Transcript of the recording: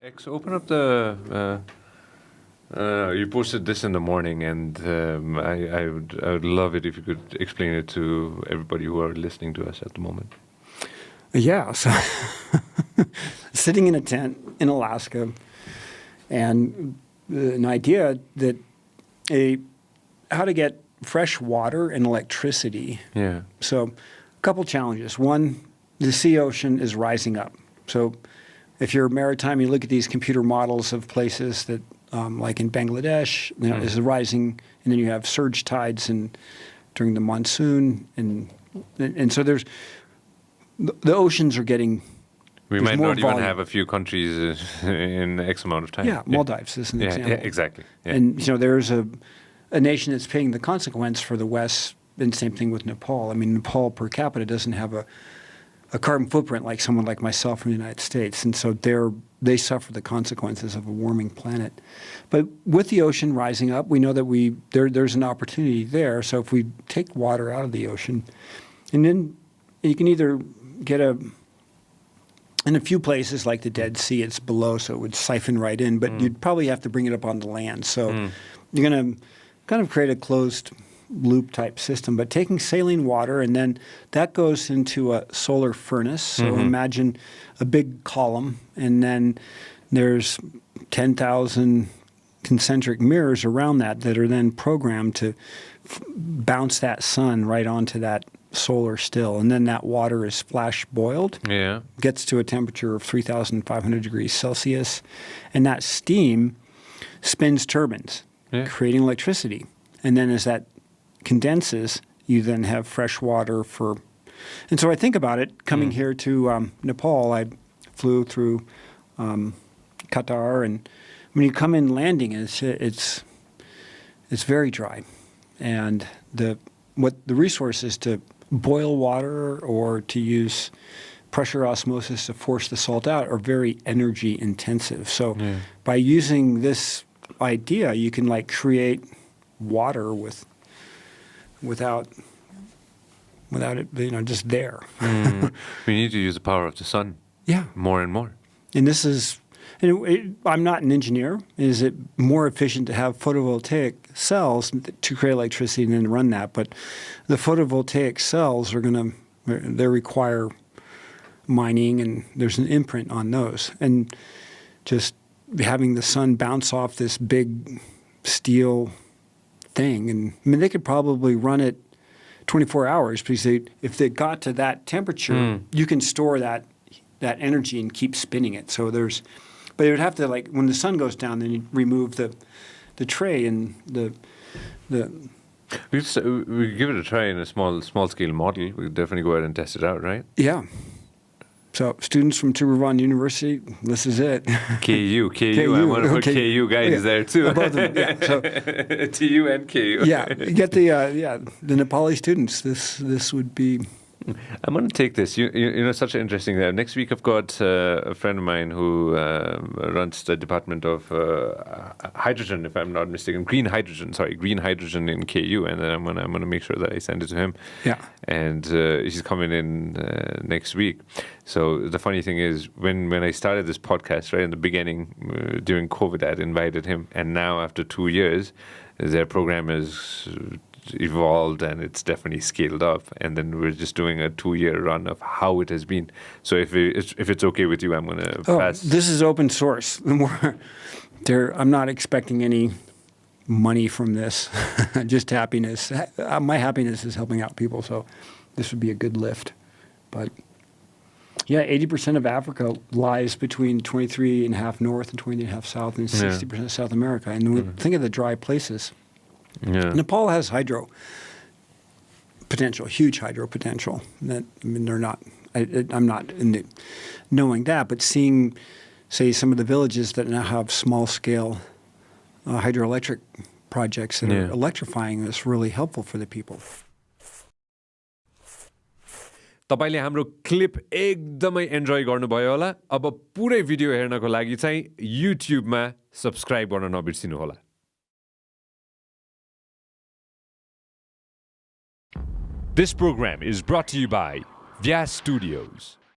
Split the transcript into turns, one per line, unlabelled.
X, open up the. You posted this in the morning, and I would love it if you could explain it to everybody who are listening to us at the moment.
Yeah, so sitting in a tent in Alaska, and an idea that how to get fresh water and electricity.
Yeah.
So, a couple challenges. One, the sea ocean is rising up. So, if you're maritime, you look at these computer models of places that, like in Bangladesh, is rising, and then you have surge tides during the monsoon, and so there's the oceans are getting.
We might not even have a few countries in X amount of time.
Yeah, Maldives is an example.
Yeah, exactly. Yeah.
And there's a nation that's paying the consequence for the West, and same thing with Nepal. I mean, Nepal per capita doesn't have a carbon footprint like someone like myself from the United States, and so they suffer the consequences of a warming planet. But with the ocean rising up, we know that there's an opportunity there. So if we take water out of the ocean, and then you can either get in a few places like the Dead Sea, it's below, so it would siphon right in, but you'd probably have to bring it up on the land. So you're going to kind of create a closed loop type system, but taking saline water, and then that goes into a solar furnace. So imagine a big column, and then there's 10,000 concentric mirrors around that are then programmed to bounce that sun right onto that solar still, and then that water is flash boiled.
Yeah.
Gets to a temperature of 3,500 degrees Celsius, and that steam spins turbines, creating electricity. And then as that condenses, you then have fresh water for. And so I think about it coming here to Nepal. I flew through Qatar, and when you come in landing, it's very dry, and the resource is to boil water or to use pressure osmosis to force the salt out are very energy intensive. So by using this idea, you can create water without it just there.
We need to use the power of the sun.
Yeah.
More and more.
And this is. I'm not an engineer. Is it more efficient to have photovoltaic cells to create electricity and then run that? But the photovoltaic cells they require mining, and there's an imprint on those. And just having the sun bounce off this big steel thing, and I mean, they could probably run it 24 hours because if they got to that temperature, you can store that energy and keep spinning it. So but it would have to, when the sun goes down, then you remove the tray and the.
We give it a try in a small scale model. We definitely go ahead and test it out, right?
Yeah. So students from Truederma University, this is it.
KU. I want to put KU guys there too.
Both of them, yeah. So,
TU and KU.
Yeah, you get the Nepali students. This would be.
I'm going to take this. Such an interesting. Next week, I've got a friend of mine who runs the Department of Hydrogen, if I'm not mistaken, green hydrogen in KU, and then I'm going to make sure that I send it to him.
Yeah.
And he's coming in next week. So the funny thing is, when I started this podcast, right in the beginning, during COVID, I'd invited him, and now after 2 years, their program is evolved and it's definitely scaled up, and then we're just doing a 2-year run of how it has been. So if it's okay with you, I'm going to pass.
This is open source. I'm not expecting any money from this, just happiness. My happiness is helping out people, so this would be a good lift. But yeah, 80% of Africa lies between 23.5 north and 20.5 south, and 60% South America. And we think of the dry places.
Yeah.
Nepal has hydro potential, huge hydro potential. They're not. I'm not knowing that, but seeing, say, some of the villages that now have small-scale hydroelectric projects that are electrifying is really helpful for the people.
तपाईले हाम्रो clip एकदमै enjoy गर्नुभयो होला. अब पुरै video हेर्नको लागि चाहिँ युट्युबमा सब्स्क्राइब गर्न नबिर्सिनु होला. This program is brought to you by Vianet Studios.